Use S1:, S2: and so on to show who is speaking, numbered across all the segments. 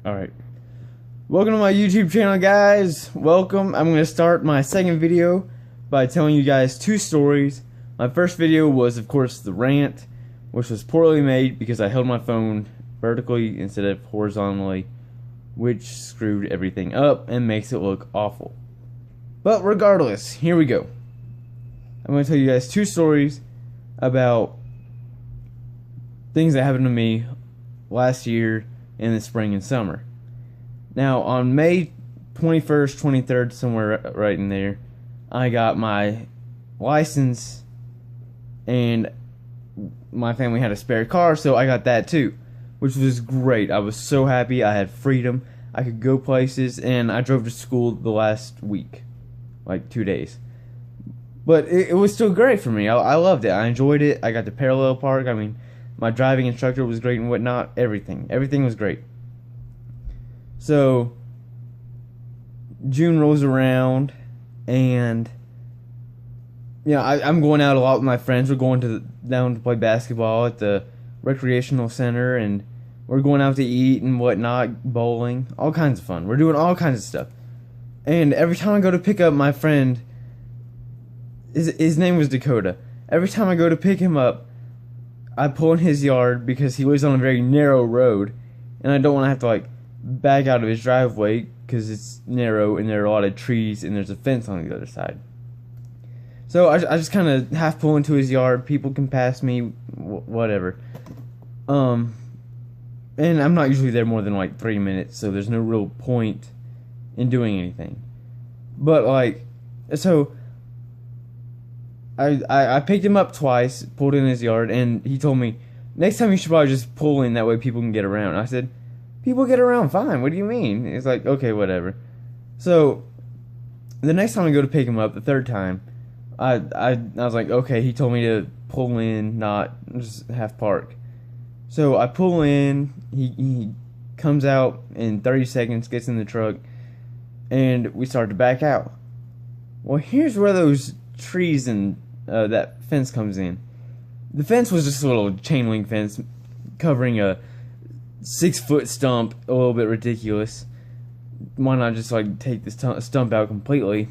S1: Alright. Welcome to my YouTube channel, guys. Welcome. I'm going to start my second video by telling you guys two stories. My first video was, of course, the rant, which was poorly made because I held my phone vertically instead of horizontally, which screwed everything up and makes it look awful. But regardless, here we go. I'm going to tell you guys two stories about things that happened to me last year in the spring and summer. Now, on May 21st, 23rd, somewhere right in there, I got my license, and my family had a spare car, so I got that too, which was great. I was so happy. I had freedom. I could go places, and I drove to school the last week, like 2 days. But it was still great for me. I loved it. I enjoyed it. I got to parallel park. I mean, my driving instructor was great and whatnot. Everything was great. So June rolls around, and I'm going out a lot with my friends. We're going down to play basketball at the recreational center, and we're going out to eat and whatnot, bowling, all kinds of fun. We're doing all kinds of stuff. And every time I go to pick up my friend, his name was Dakota. Every time I go to pick him up, I pull in his yard because he lives on a very narrow road, and I don't want to have to like back out of his driveway because it's narrow and there are a lot of trees and there's a fence on the other side. So I just kind of half pull into his yard. People can pass me, whatever. And I'm not usually there more than like 3 minutes, so there's no real point in doing anything. But so I picked him up twice, pulled in his yard, and he told me, next time you should probably just pull in, that way people can get around. I said, people get around fine, what do you mean? He's like, okay, whatever. So, the next time I go to pick him up, the third time, I was like, okay, he told me to pull in, not just half park. So, I pull in, he comes out in 30 seconds, gets in the truck, and we start to back out. Well, here's where those trees and that fence comes in. The fence was just a little chain link fence covering a 6-foot stump, a little bit ridiculous. Why not just like take this stump out completely?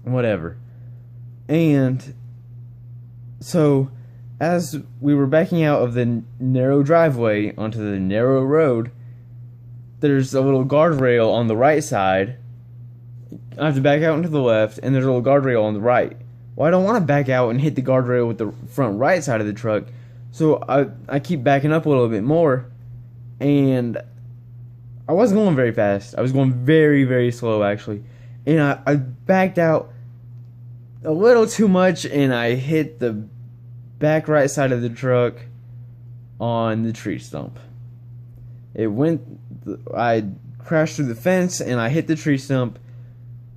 S1: Whatever. And so as we were backing out of the narrow driveway onto the narrow road, there's a little guardrail on the right side. I have to back out into the left, and there's a little guardrail on the right. Well, I don't want to back out and hit the guardrail with the front right side of the truck, so I keep backing up a little bit more, and I wasn't going very fast. I was going very, very slow, actually, and I backed out a little too much, and I hit the back right side of the truck on the tree stump. I crashed through the fence, and I hit the tree stump,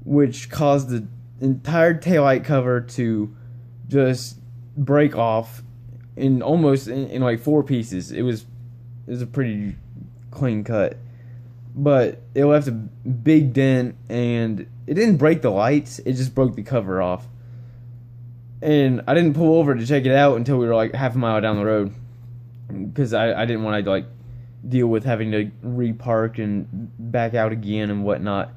S1: which caused the entire taillight cover to just break off in like 4 pieces. It was a pretty clean cut, but it left a big dent, and it didn't break the lights, it just broke the cover off. And I didn't pull over to check it out until we were like half a mile down the road, because I didn't want to like deal with having to repark and back out again and whatnot.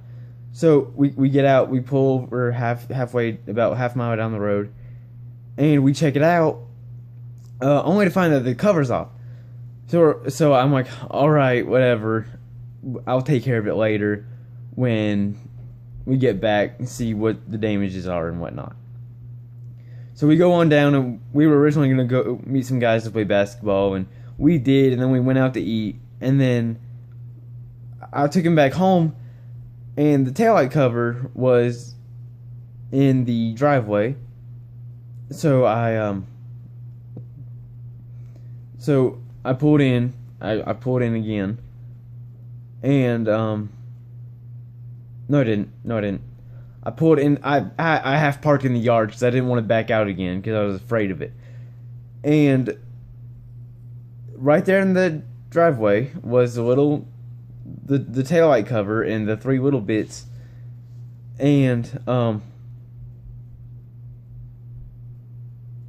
S1: So we get out, we pull, we're halfway, about half a mile down the road, and we check it out, only to find that the cover's off. So I'm like, alright, whatever, I'll take care of it later when we get back and see what the damages are and whatnot. So we go on down, and we were originally going to go meet some guys to play basketball, and we did, and then we went out to eat, and then I took him back home, and the taillight cover was in the driveway. So I pulled in. I pulled in again, and no, I didn't. I pulled in. I half parked in the yard because I didn't want to back out again because I was afraid of it. And right there in the driveway was the taillight cover and the 3 little bits, and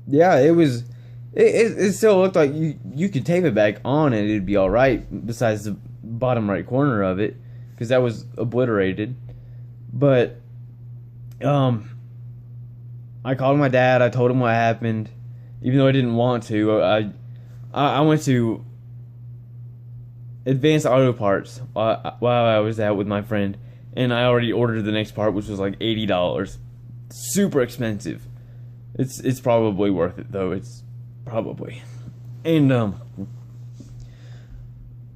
S1: yeah, it still looked like you could tape it back on and it'd be alright, besides the bottom right corner of it because that was obliterated. But I called my dad. I told him what happened, even though I didn't want to. I went to Advanced Auto Parts while I was out with my friend, and I already ordered the next part, which was like $80. Super expensive. It's probably worth it though. It's probably. And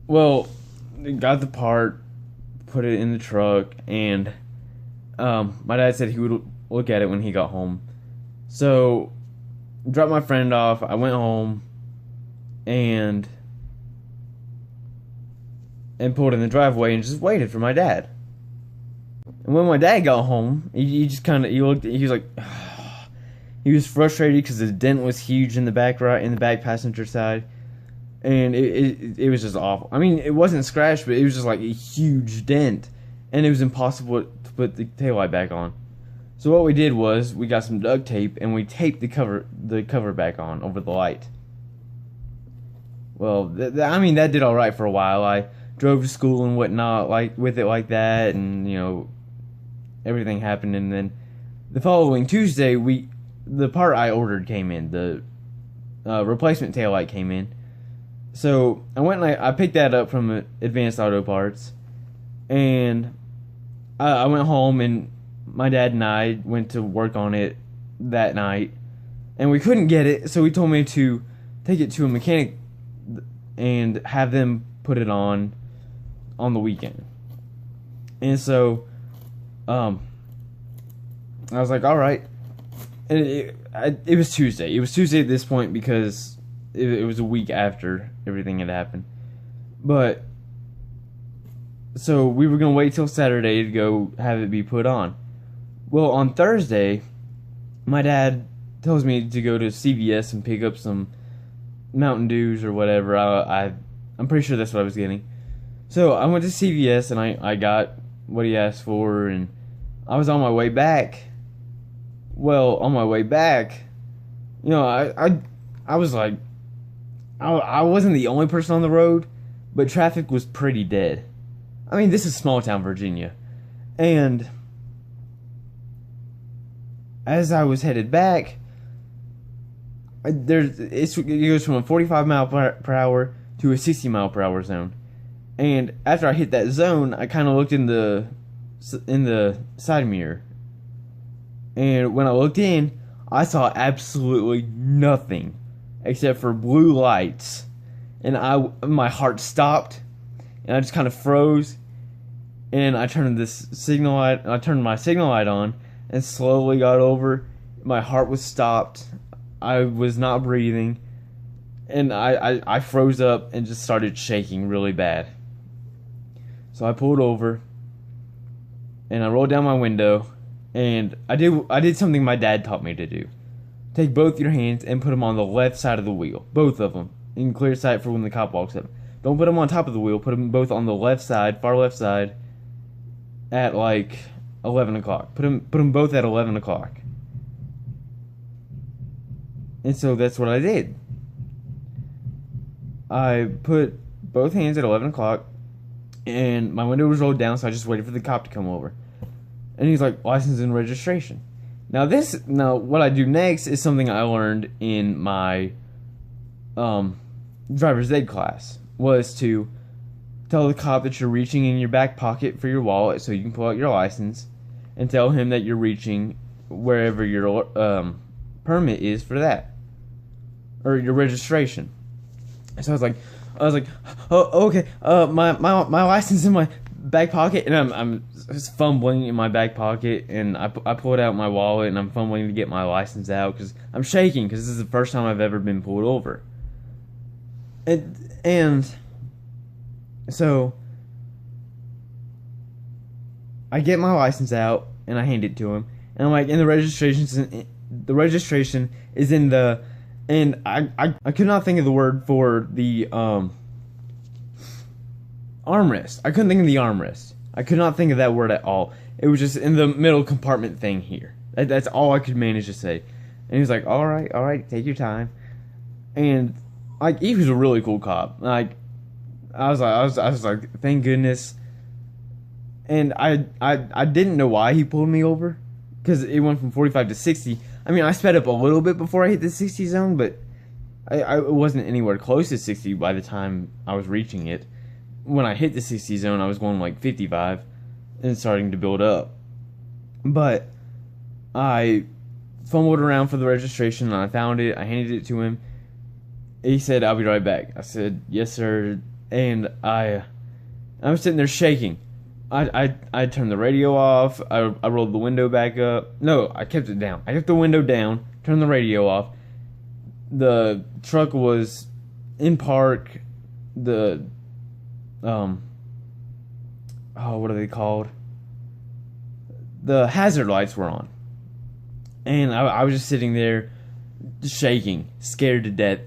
S1: well, got the part, put it in the truck, and my dad said he would look at it when he got home. So dropped my friend off. I went home and pulled in the driveway and just waited for my dad. And when my dad got home, he just kind of he was like he was frustrated because the dent was huge in the back passenger side, and it was just awful. I mean, it wasn't scratched, but it was just like a huge dent, and it was impossible to put the taillight back on. So what we did was we got some duct tape and we taped the cover back on over the light. Well, I mean that did all right for a while. I drove to school and whatnot like with it like that, and you know everything happened. And then the following Tuesday, the part I ordered came in. The replacement taillight came in. So I went and I picked that up from Advanced Auto Parts, and I went home, and my dad and I went to work on it that night, and we couldn't get it, so he told me to take it to a mechanic and have them put it on the weekend. And so I was like, all right. And it was Tuesday. It was Tuesday at this point because it was a week after everything had happened. But so we were going to wait till Saturday to go have it be put on. Well, on Thursday, my dad tells me to go to CVS and pick up some Mountain Dews or whatever. I'm pretty sure that's what I was getting. So I went to CVS and I got what he asked for, and I was on my way back. Well, on my way back, you know, I was like, I wasn't the only person on the road, but traffic was pretty dead. I mean, this is small town Virginia, and as I was headed back, it goes from a 45 mile per hour to a 60 mile per hour zone. And after I hit that zone, I kind of looked in the side mirror. And when I looked in, I saw absolutely nothing except for blue lights. And my heart stopped, and I just kind of froze. And I turned my signal light on, and slowly got over. My heart was stopped. I was not breathing, and I froze up and just started shaking really bad. So I pulled over, and I rolled down my window, and I did something my dad taught me to do. Take both your hands and put them on the left side of the wheel, both of them, in clear sight for when the cop walks up. Don't put them on top of the wheel. Put them both on the left side, far left side, at like 11 o'clock. Put them both at 11 o'clock. And so that's what I did. I put both hands at 11 o'clock, and my window was rolled down, so I just waited for the cop to come over. And he's like, license and registration. Now what I do next is something I learned in my driver's ed class, was to tell the cop that you're reaching in your back pocket for your wallet so you can pull out your license, and tell him that you're reaching wherever your permit is for that, or your registration. So I was like, oh, okay. My license in my back pocket, and I'm fumbling in my back pocket, and I pulled out my wallet, and I'm fumbling to get my license out because I'm shaking because this is the first time I've ever been pulled over. And so I get my license out and I hand it to him, and I'm like, and the registration is in the, and I could not think of the word for the armrest. I couldn't think of the armrest. I could not think of that word at all. It was just in the middle compartment thing here. That's all I could manage to say. And he was like, all right, take your time. And like, he was a really cool cop. Like, I was like, thank goodness. And I didn't know why he pulled me over, because it went from 45 to 60. I mean, I sped up a little bit before I hit the 60 zone, but I wasn't anywhere close to 60 by the time I was reaching it. When I hit the 60 zone, I was going like 55 and starting to build up. But I fumbled around for the registration and I found it. I handed it to him. He said, "I'll be right back." I said, "Yes, sir." And I was sitting there shaking. I turned the radio off. I rolled the window back up. No, I kept it down. I kept the window down, turned the radio off. The truck was in park. The what are they called? The hazard lights were on. And I was just sitting there shaking, scared to death,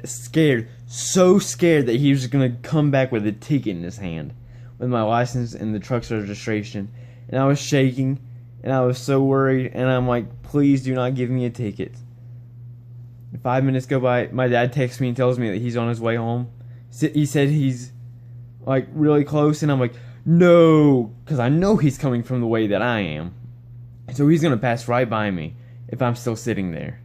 S1: so scared that he was going to come back with a ticket in his hand with my license and the truck's registration. And I was shaking, and I was so worried, and I'm like, please do not give me a ticket. 5 minutes go by, my dad texts me and tells me that he's on his way home. He said he's like really close, and I'm like, no, because I know he's coming from the way that I am. So he's going to pass right by me if I'm still sitting there.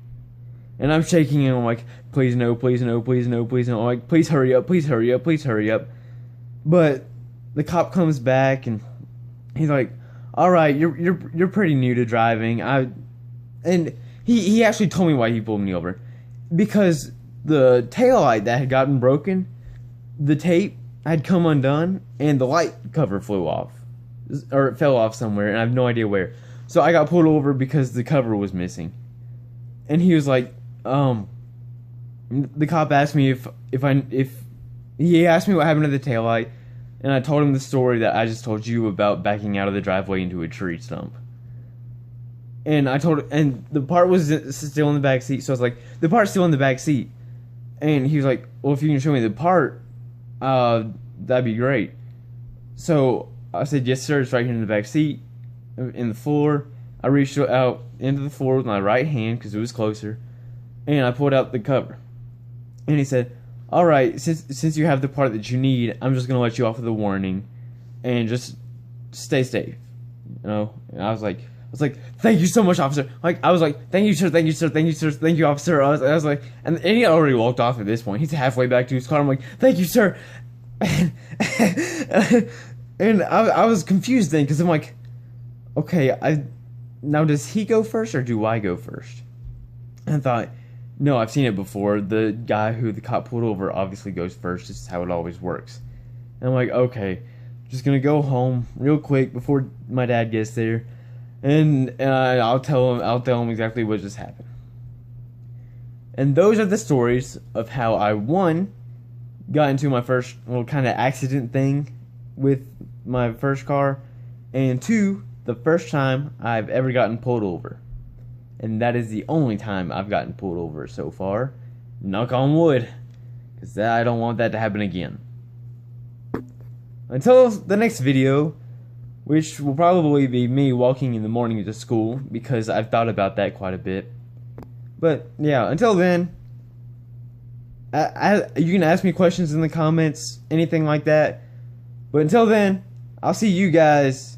S1: And I'm shaking and I'm like, please no, please no, please no, please no. I'm like, please hurry up, please hurry up, please hurry up. But the cop comes back and he's like, all right, you're pretty new to driving. And he actually told me why he pulled me over. Because the taillight that had gotten broken, the tape had come undone and the light cover flew off. Or it fell off somewhere and I have no idea where. So I got pulled over because the cover was missing. And he was like, the cop asked me if he asked me what happened to the taillight, and I told him the story that I just told you about backing out of the driveway into a tree stump. And and the part was still in the back seat, so I was like, the part's still in the back seat. And he was like, well, if you can show me the part, that'd be great. So I said, yes, sir, it's right here in the back seat, in the floor. I reached out into the floor with my right hand because it was closer, and I pulled out the cover. And he said, all right, since you have the part that you need, I'm just going to let you off with a warning and just stay safe. You know? And I was like, thank you so much, officer. I was like, thank you, sir, thank you, sir, thank you, sir, thank you, officer. I was like, and he had already walked off at this point. He's halfway back to his car. I'm like, thank you, sir. And I was confused then because I'm like, okay, now does he go first or do I go first? And I thought, no, I've seen it before. The guy who the cop pulled over obviously goes first. This is how it always works. And I'm like, okay, just gonna go home real quick before my dad gets there, and I'll tell him exactly what just happened. And those are the stories of how I, one, got into my first little kind of accident thing with my first car, and two, the first time I've ever gotten pulled over. And that is the only time I've gotten pulled over so far. Knock on wood, because I don't want that to happen again. Until the next video, which will probably be me walking in the morning to school, because I've thought about that quite a bit. But yeah, until then, you can ask me questions in the comments, anything like that. But until then, I'll see you guys